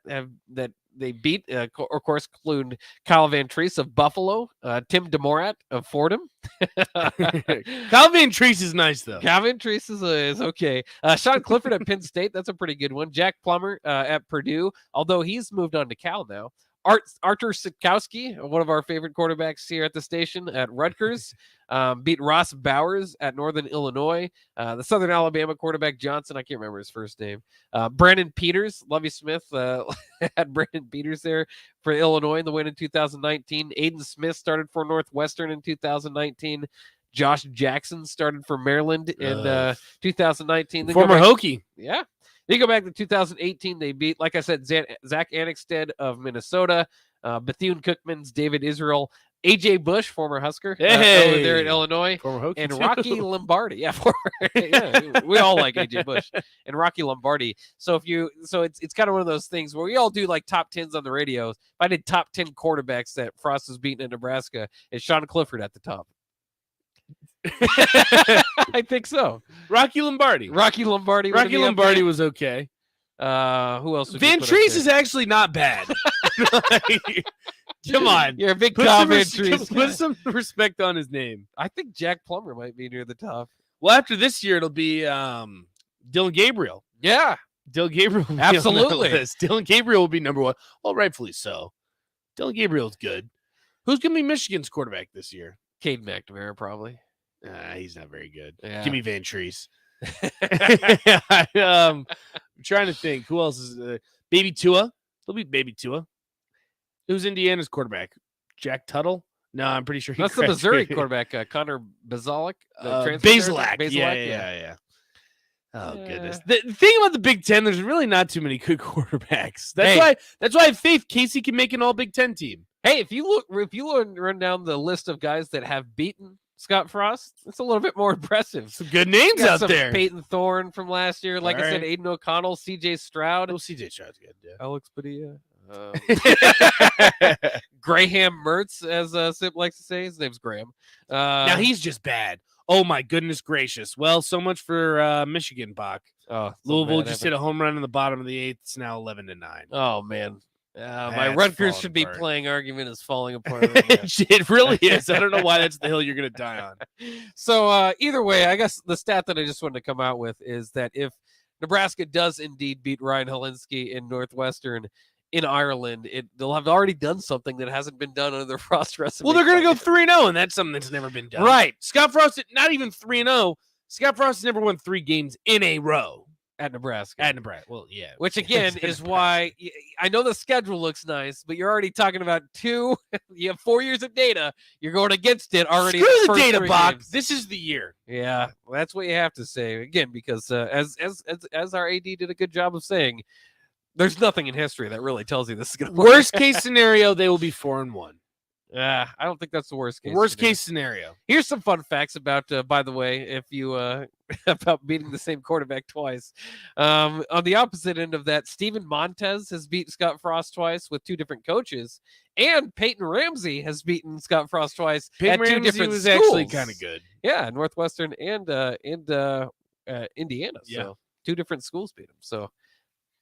they beat, of course, include Kyle Van Treese of Buffalo, Tim DeMorat of Fordham. Kyle Van Treese is nice, though. Kyle Van Treese is okay. Sean Clifford at Penn State, that's a pretty good one. Jack Plummer at Purdue, although he's moved on to Cal now. Artur Sitkowski, one of our favorite quarterbacks here at the station at Rutgers, beat Ross Bowers at Northern Illinois. The Southern Alabama quarterback Johnson, I can't remember his first name. Brandon Peters, Lovie Smith had Brandon Peters there for Illinois in the win in 2019. Aiden Smith started for Northwestern in 2019. Josh Jackson started for Maryland in 2019. Then Former Hokie. Yeah. They go back to 2018. They beat, like I said, Zach Anixted of Minnesota, Bethune-Cookman's David Israel, AJ Bush, former Husker, over there at Illinois, Former Hokie and too. Rocky Lombardi. Yeah, we all like AJ Bush and Rocky Lombardi. So it's kind of one of those things where we all do like top 10s on the radio. If I did top 10 quarterbacks that Frost has beaten in Nebraska, it's Sean Clifford at the top. I think so. Rocky Lombardi. Rocky Lombardi was okay. Who else? Van Treese is actually not bad. Come on. You're a big Van Treese. Put some respect on his name. I think Jack Plummer might be near the top. Well, after this year, it'll be Dylan Gabriel. Yeah. Dylan Gabriel. Will be Absolutely. on that list. Dylan Gabriel will be number one. Well, rightfully so. Dylan Gabriel's good. Who's going to be Michigan's quarterback this year? Cade McNamara, probably. He's not very good. Yeah. Give me Van Treese. I'm trying to think. Who else is Baby Tua? They'll be Baby Tua. Who's Indiana's quarterback? Jack Tuttle? No, I'm pretty sure that's the Missouri quarterback, Connor Bazelak. Bazelak. Yeah. Oh goodness. The thing about the Big Ten, there's really not too many good quarterbacks. That's why I have faith Casey can make an all Big Ten team. Hey, if you run down the list of guys that have beaten Scott Frost, it's a little bit more impressive. Some good names out there. Peyton Thorne from last year, like I said, Aiden O'Connell, CJ Stroud. Oh, CJ Stroud's good. Yeah. Alex Padilla. Graham Mertz, as Sip likes to say. His name's Graham. Now he's just bad. Oh my goodness gracious. Well, so much for Michigan, Bach. Oh, Louisville just hit a home run in the bottom of the 8th. It's now 11-9. Oh man. My Rutgers should be playing argument is falling apart. Right It really is. I don't know why that's the hill you're going to die on. So either way, I guess the stat that I just wanted to come out with is that if Nebraska does indeed beat Ryan Helinski in Northwestern in Ireland, they'll have already done something that hasn't been done under the Frost recipe. Well, they're going to go 3-0, and that's something that's never been done. Right. Scott Frost, not even 3-0. Scott Frost has never won 3 games in a row. At Nebraska. Well, yeah. Which, again, is why I know the schedule looks nice, but you're already talking about you have 4 years of data. You're going against it already. Screw the data, Bach. This is the year. Yeah, that's what you have to say. Again, because as our AD did a good job of saying, there's nothing in history that really tells you this is going to work. Worst case scenario, they will be 4-1. I don't think that's the worst case. Case scenario. Here's some fun facts about, by the way, if you about beating the same quarterback twice. On the opposite end of that, Steven Montez has beat Scott Frost twice with 2 different coaches, and Peyton Ramsey has beaten Scott Frost twice at 2 different was schools. Actually kind of good. Yeah, Northwestern and Indiana. Yeah. So 2 different schools beat him. So.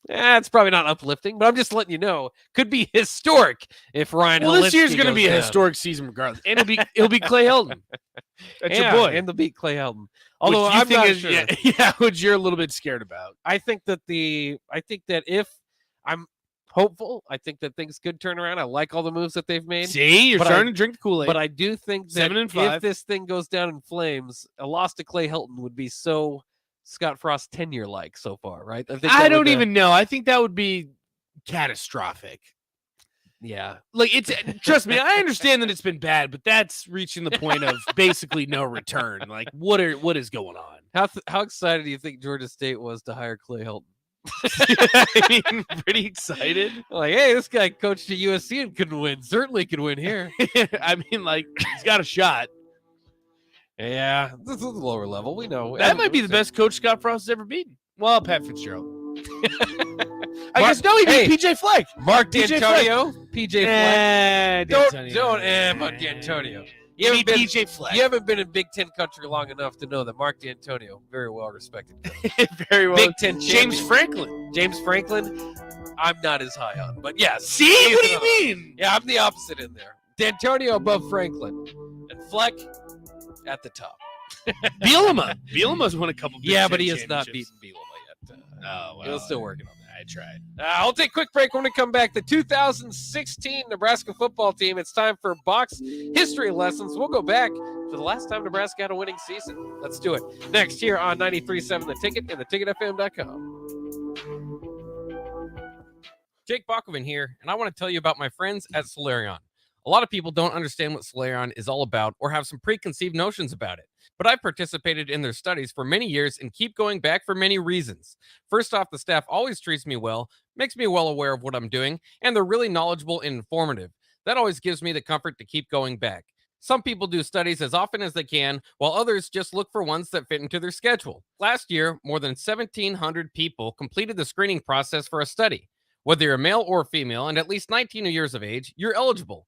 It's probably not uplifting, but I'm just letting you know. Could be historic if Ryan. Well, this year's going to be a historic season regardless, and it'll be Clay Helton. That's your boy, and they'll beat Clay Helton. Although I'm not sure. Yeah, which you're a little bit scared about. I think that if I'm hopeful, I think that things could turn around. I like all the moves that they've made. See, you're starting to drink the Kool-Aid. But I do think that 7-5. If this thing goes down in flames, a loss to Clay Helton would be so Scott Frost tenure like so far, right? I don't even know. I think that would be catastrophic. Yeah. Like trust me, I understand that it's been bad, but that's reaching the point of basically no return. Like what is going on? How excited do you think Georgia State was to hire Clay Helton? I mean, pretty excited. Like, hey, this guy coached at USC and couldn't win. Certainly could win here. I mean, like, he's got a shot. Yeah, this is a lower level. We know that might be the best coach Scott Frost has ever beaten. Well, Pat Fitzgerald. I guess no, he beat PJ Fleck. Mark D'Antonio, PJ Fleck. Don't Mark D'Antonio. You haven't been in Big Ten country long enough to know that Mark D'Antonio, very well respected coach. Very well. Big Ten James Franklin. James Franklin, I'm not as high on, but yeah. See, what do you mean? Yeah, I'm the opposite in there. D'Antonio above Franklin, and Fleck at the top. Bielema's won a couple. Yeah, but he has not beaten Bielema yet. Well, he's still working on that. I tried. I'll take a quick break. When we come back, the 2016 Nebraska football team. It's time for box history lessons. We'll go back to the last time Nebraska had a winning season. Let's do it next here on 93.7 The Ticket and theticketfm.com. Jake Bakovan here, and I want to tell you about my friends at Solarion. A lot of people don't understand what Solarion is all about or have some preconceived notions about it, but I've participated in their studies for many years and keep going back for many reasons. First off, the staff always treats me well, makes me well aware of what I'm doing, and they're really knowledgeable and informative. That always gives me the comfort to keep going back. Some people do studies as often as they can, while others just look for ones that fit into their schedule. Last year, more than 1,700 people completed the screening process for a study. Whether you're male or female and at least 19 years of age, you're eligible.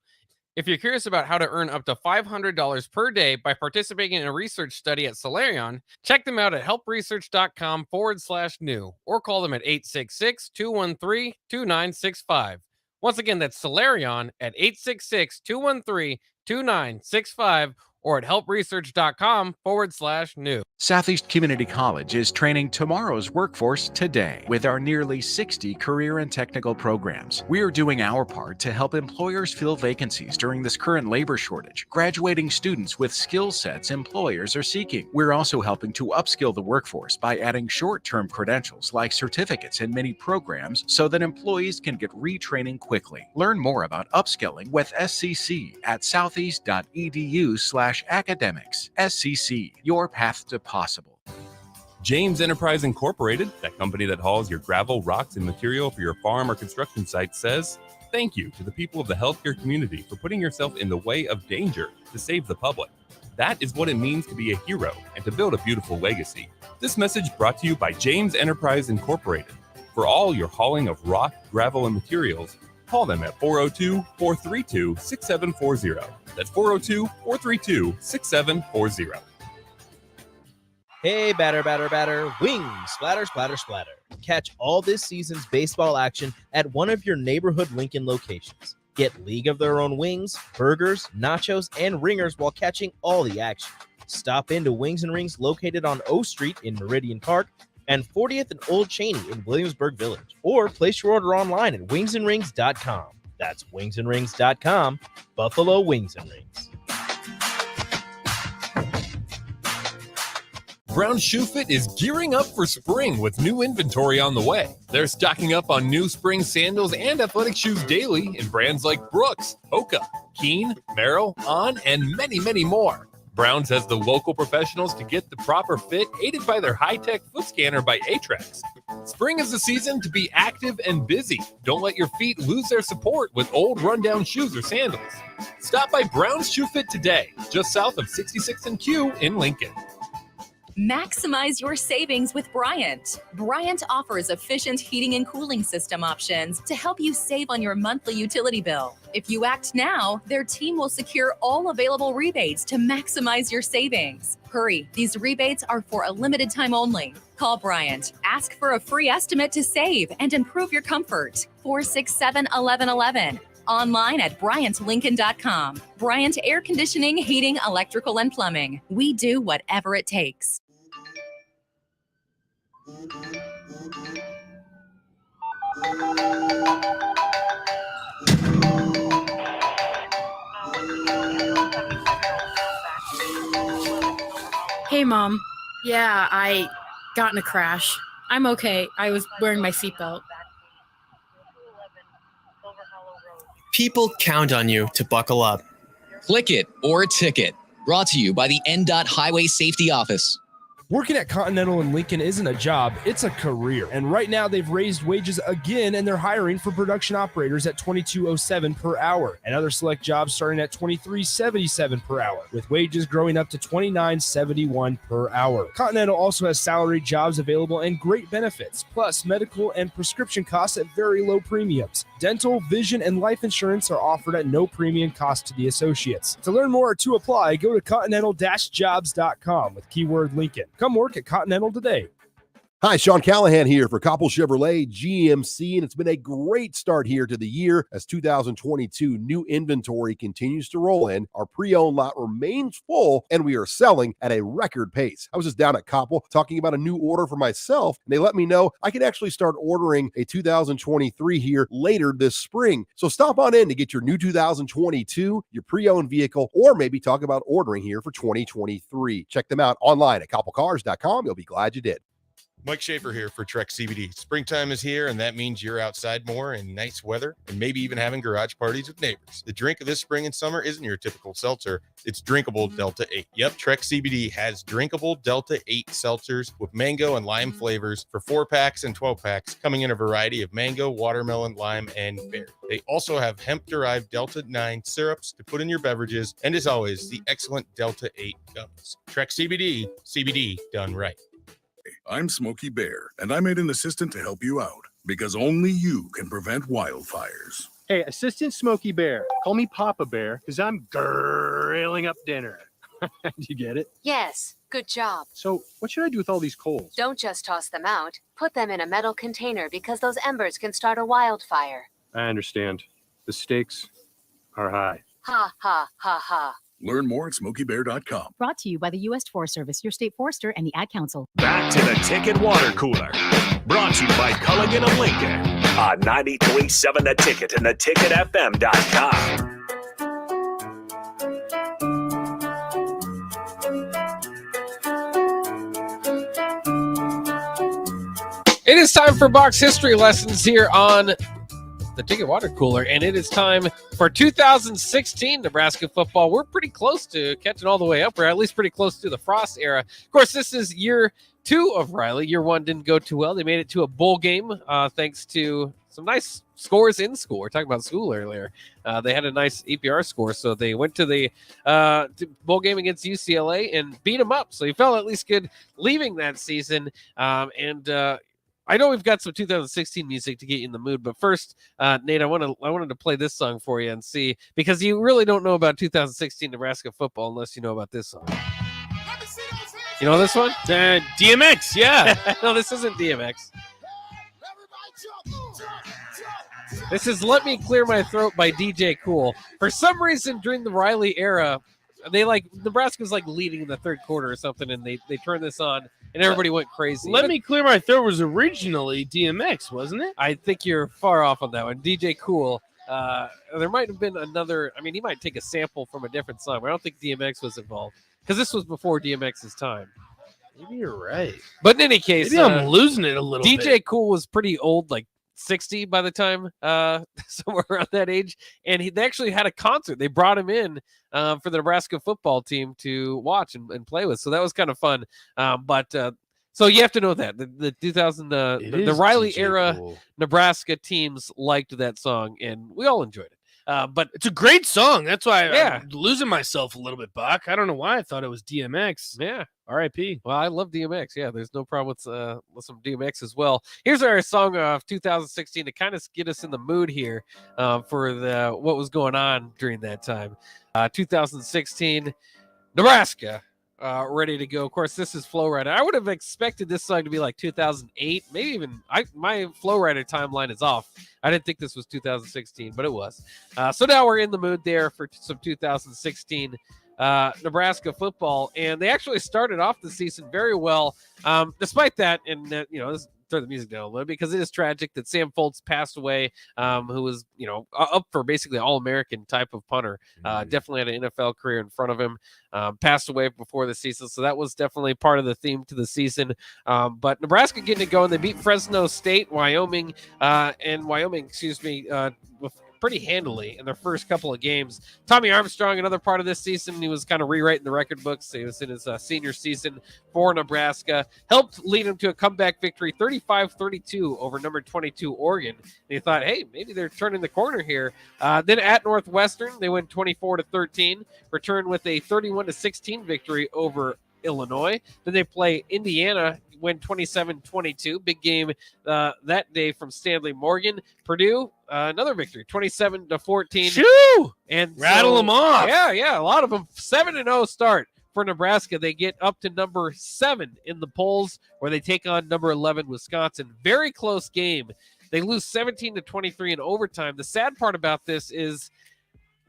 If you're curious about how to earn up to $500 per day by participating in a research study at Solarion, check them out at helpresearch.com/new or call them at 866-213-2965. Once again, that's Solarion at 866-213-2965 or or at helpresearch.com/new. Southeast Community College is training tomorrow's workforce today with our nearly 60 career and technical programs. We are doing our part to help employers fill vacancies during this current labor shortage, graduating students with skill sets employers are seeking. We're also helping to upskill the workforce by adding short-term credentials like certificates in many programs so that employees can get retraining quickly. Learn more about upskilling with SCC at southeast.edu/academics. SCC, your path to possible. James Enterprise Incorporated, that company that hauls your gravel, rocks, and material for your farm or construction site, says thank you to the people of the healthcare community for putting yourself in the way of danger to save the public. That is what it means to be a hero and to build a beautiful legacy. This message brought to you by James Enterprise Incorporated. For all your hauling of rock, gravel, and materials, call them at 402-432-6740. That's 402-432-6740. Hey, batter, batter, batter, wings, splatter, splatter, splatter. Catch all this season's baseball action at one of your neighborhood Lincoln locations. Get League of Their Own wings, burgers, nachos, and ringers while catching all the action. Stop into Wings and Rings located on O Street in Meridian Park and 40th and Old Cheney in Williamsburg Village. Or place your order online at wingsandrings.com. That's wingsandrings.com, Buffalo Wings and Rings. Brown Shoe Fit is gearing up for spring with new inventory on the way. They're stocking up on new spring sandals and athletic shoes daily in brands like Brooks, Hoka, Keen, Merrell, On, and many, many more. Browns has the local professionals to get the proper fit, aided by their high-tech foot scanner by Atrax. Spring is the season to be active and busy. Don't let your feet lose their support with old rundown shoes or sandals. Stop by Brown's Shoe Fit today, just south of 66th and Q in Lincoln. Maximize your savings with Bryant. Bryant offers efficient heating and cooling system options to help you save on your monthly utility bill. If you act now, their team will secure all available rebates to maximize your savings. Hurry, these rebates are for a limited time only. Call Bryant. Ask for a free estimate to save and improve your comfort. 467-1111. Online at BryantLincoln.com. Bryant Air Conditioning, Heating, Electrical, and Plumbing. We do whatever it takes. Hey, Mom. Yeah, I got in a crash. I'm okay. I was wearing my seatbelt. People count on you to buckle up. Click it or ticket. Brought to you by the Ncaa Highway Safety Office. Working at Continental in Lincoln isn't a job, it's a career. And right now they've raised wages again and they're hiring for production operators at $22.07 per hour and other select jobs starting at $23.77 per hour, with wages growing up to $29.71 per hour. Continental also has salaried jobs available and great benefits, plus medical and prescription costs at very low premiums. Dental, vision, and life insurance are offered at no premium cost to the associates. To learn more or to apply, go to continental-jobs.com with keyword Lincoln. Come work at Continental today. Hi, Sean Callahan here for Koppel Chevrolet GMC, and it's been a great start here to the year as 2022 new inventory continues to roll in. Our pre-owned lot remains full, and we are selling at a record pace. I was just down at Koppel talking about a new order for myself, and they let me know I can actually start ordering a 2023 here later this spring. So stop on in to get your new 2022, your pre-owned vehicle, or maybe talk about ordering here for 2023. Check them out online at koppelcars.com. You'll be glad you did. Mike Schaefer here for Trek CBD. Springtime is here, and that means you're outside more in nice weather and maybe even having garage parties with neighbors. The drink of this spring and summer isn't your typical seltzer. It's drinkable Delta 8. Yep, Trek CBD has drinkable Delta 8 seltzers with mango and lime flavors for 4-packs and 12-packs, coming in a variety of mango, watermelon, lime, and berry. They also have hemp-derived Delta 9 syrups to put in your beverages, and as always, the excellent Delta 8 gummies. Trek CBD, CBD done right. I'm Smokey Bear, and I made an assistant to help you out because only you can prevent wildfires. Hey, Assistant Smokey Bear, call me Papa Bear because I'm grilling up dinner. Do you get it? Yes, good job. So what should I do with all these coals? Don't just toss them out. Put them in a metal container because those embers can start a wildfire. I understand. The stakes are high. Ha, ha, ha, ha. Learn more at SmokeyBear.com. Brought to you by the U.S. Forest Service, your state forester, and the Ad Council. Back to the Ticket Water Cooler. Brought to you by Culligan of Lincoln on 93.7 The Ticket and theticketfm.com. It is time for box history lessons here on the Ticket Water Cooler, and it is time for 2016 Nebraska football. We're pretty close to catching all the way up, or at least pretty close to the Frost era. Of course, this is year 2 of Riley. Year 1 didn't go too well. They made it to a bowl game thanks to some nice scores in school. We were talking about school earlier. They had a nice EPR score, so they went to the bowl game against UCLA and beat them up. So you felt at least good leaving that season. I know we've got some 2016 music to get you in the mood, but first, Nate, I wanted to play this song for you and see, because you really don't know about 2016 Nebraska football unless you know about this song. You know this one? DMX, yeah. No, this isn't DMX. This is Let Me Clear My Throat by DJ Cool. For some reason, during the Riley era, Nebraska's leading in the third quarter or something, and they turned this on, and everybody went crazy. Let Me Clear My Throat was originally DMX, wasn't it? I think you're far off on that one. DJ Cool. There might have been another. I mean, he might take a sample from a different song, but I don't think DMX was involved, because this was before DMX's time. Maybe you're right. But in any case, maybe I'm losing it a little bit. DJ Cool was pretty old, 60 by the time, somewhere around that age. And they actually had a concert. They brought him in for the Nebraska football team to watch and play with. So that was kind of fun. So you have to know that the 2000, the Riley DJ era Cool. Nebraska teams liked that song, and we all enjoyed it. But it's a great song. That's why Yeah. I'm losing myself a little bit, Buck. I don't know why I thought it was DMX. Yeah. R.I.P. Well, I love DMX. Yeah, there's no problem with some DMX as well. Here's our song of 2016 to kind of get us in the mood here for what was going on during that time. 2016, Nebraska, ready to go. Of course, this is Flow Rider. I would have expected this song to be 2008, maybe even. My Flow Rider timeline is off. I didn't think this was 2016, but it was. So now we're in the mood there for some 2016 Nebraska football, and they actually started off the season very well. Despite that, and let's turn the music down a little, because it is tragic that Sam Foltz passed away, who was up for basically All-American type of punter. Definitely had an NFL career in front of him. Passed away before the season, so that was definitely part of the theme to the season. But Nebraska getting it going. They beat Fresno State, Wyoming, pretty handily in their first couple of games. Tommy Armstrong, another part of this season, he was kind of rewriting the record books. He was in his senior season for Nebraska. Helped lead him to a comeback victory, 35-32 over number 22 Oregon. And he thought, hey, maybe they're turning the corner here. Then at Northwestern, they went 24-13, returned with a 31-16 victory over Illinois. Then they play Indiana, win 27-22. Big game that day from Stanley Morgan. Purdue, another victory, 27-14. Shoo! And Rattle them off. Yeah, a lot of them. 7-0 start for Nebraska. They get up to number 7 in the polls, where they take on number 11 Wisconsin. Very close game. They lose 17-23 in overtime. The sad part about this is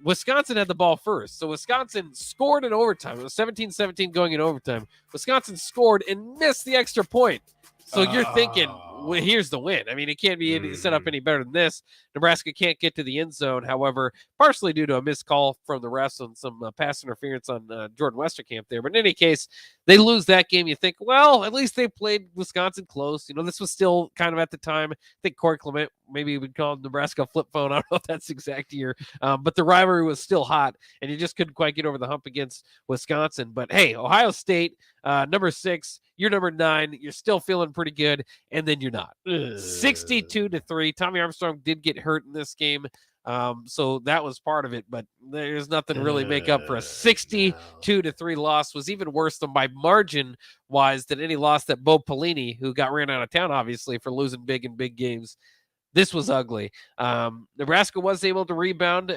Wisconsin had the ball first. So Wisconsin scored in overtime. It was 17-17 going in overtime. Wisconsin scored and missed the extra point. So you're thinking, well, here's the win. I mean, it can't be set up any better than this. Nebraska can't get to the end zone. However, partially due to a missed call from the refs on some pass interference on Jordan Westerkamp there. But in any case, they lose that game. You think, well, at least they played Wisconsin close. This was still kind of at the time. I think Corey Clement, maybe we'd call him Nebraska flip phone. I don't know if that's the exact year. But the rivalry was still hot, and you just couldn't quite get over the hump against Wisconsin. But hey, Ohio State, number 6, you're number 9. You're still feeling pretty good, and then you're not. 62-3. Tommy Armstrong did get hurt in this game, so that was part of it. But there's nothing really make up for a 62-3 loss. Was even worse than by margin wise than any loss that Bo Pelini, who got ran out of town obviously for losing big in big games. This was ugly. Nebraska was able to rebound.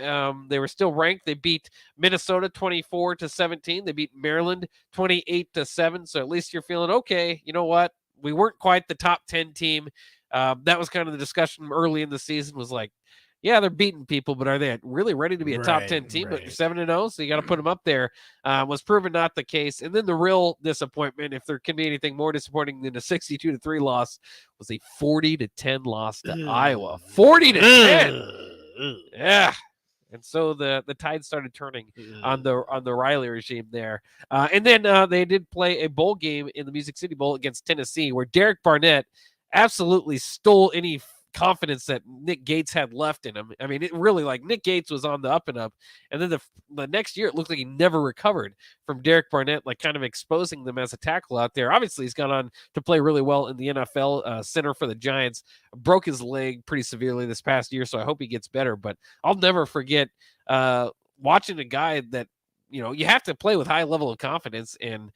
They were still ranked. They beat Minnesota 24-17. They beat Maryland 28-7. So at least you're feeling okay. You know what? We weren't quite the top 10 team. That was kind of the discussion early in the season, was like, yeah, they're beating people, but are they really ready to be a top Right, 10 team? But right. you're 7-0, so you got to put them up there. Was proven not the case. And then the real disappointment, if there can be anything more disappointing than a 62-3 loss, was a 40-10 loss to Iowa. 40-10. Yeah. And so the tide started turning on the Riley regime there. And then they did play a bowl game in the Music City Bowl against Tennessee, where Derek Barnett absolutely stole any confidence that Nick Gates had left in him. I mean, it really, like, Nick Gates was on the up and up, and then the next year it looked like he never recovered from Derek Barnett, like kind of exposing them as a tackle out there. Obviously, he's gone on to play really well in the NFL. Center for the Giants, broke his leg pretty severely this past year, so I hope he gets better. But I'll never forget watching a guy that, you know, you have to play with high level of confidence, and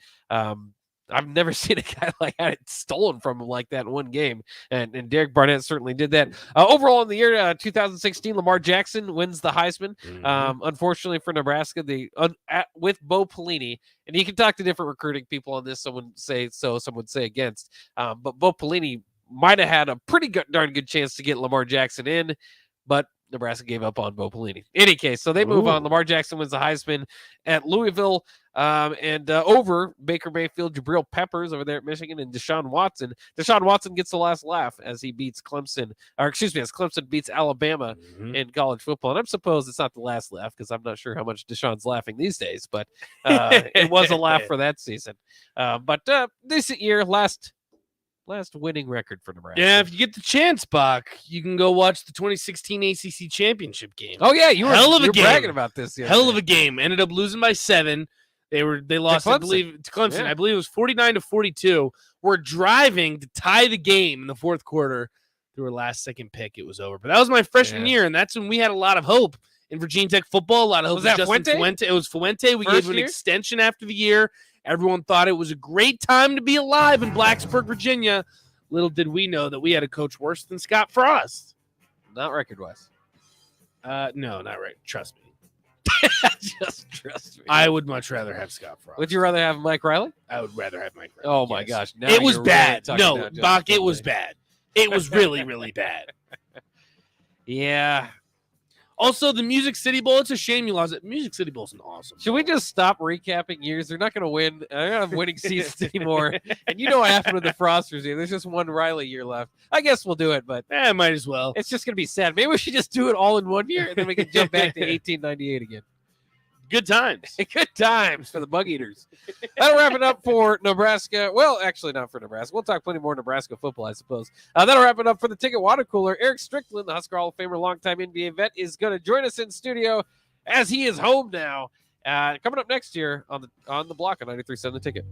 I've never seen a guy like had it stolen from him like that in one game, and Derek Barnett certainly did that. Overall, in the year 2016, Lamar Jackson wins the Heisman. Unfortunately for Nebraska, with Bo Pelini, and you can talk to different recruiting people on this. Someone say so, some would say against. But Bo Pelini might have had a pretty darn good chance to get Lamar Jackson in, but Nebraska gave up on Bo Pelini. In any case, so they move on. Lamar Jackson wins the Heisman at Louisville, and over Baker Mayfield, Jabril Peppers over there at Michigan, and Deshaun Watson. Deshaun Watson gets the last laugh as he beats Clemson, as Clemson beats Alabama in college football. And I suppose it's not the last laugh, because I'm not sure how much Deshaun's laughing these days, but it was a laugh for that season. But decent year, last winning record for Nebraska. Yeah, if you get the chance, Bach, you can go watch the 2016 ACC championship game. Oh yeah, you were game. bragging about this. Hell of a game. Ended up losing by 7. They lost, I believe, to Clemson. Yeah. I believe it was 49-42. We're driving to tie the game in the fourth quarter. Through a last-second pick, it was over. But that was my freshman year, and that's when we had a lot of hope in Virginia Tech football. A lot of hope. Was that Justin Fuente? It was Fuente. We First gave him an year? extension after the year. Everyone thought it was a great time to be alive in Blacksburg, Virginia. Little did we know that we had a coach worse than Scott Frost. Not record-wise. No, not right. Trust me. Just trust me. I would much rather have Scott Frost. Would you rather have Mike Riley? I would rather have Mike Riley. Oh my yes. gosh. Now It was you're bad. really talking No, down Bach, Justin it was Fuente. bad. It was really, really bad. Yeah. Also, the Music City Bowl, it's a shame you lost it. Music City Bowl's an awesome. Should we just stop recapping years? They're not going to win. They're not going to have winning seasons anymore. And you know what happened with the Frosters here. There's just one Riley year left. I guess we'll do it, but might as well. It's just going to be sad. Maybe we should just do it all in one year, and then we can jump back to 1898 again. Good times. Good times for the Bug Eaters. That'll wrap it up for Nebraska. Well, actually not for Nebraska. We'll talk plenty more Nebraska football, I suppose. That'll wrap it up for the Ticket Water Cooler. Eric Strickland, the Husker Hall of Famer, longtime NBA vet, is going to join us in studio as he is home now. Coming up next year on the block on 93.7 The Ticket.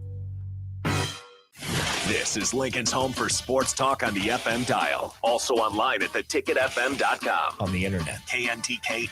This is Lincoln's home for sports talk on the FM dial. Also online at theticketfm.com. On the internet. KNTK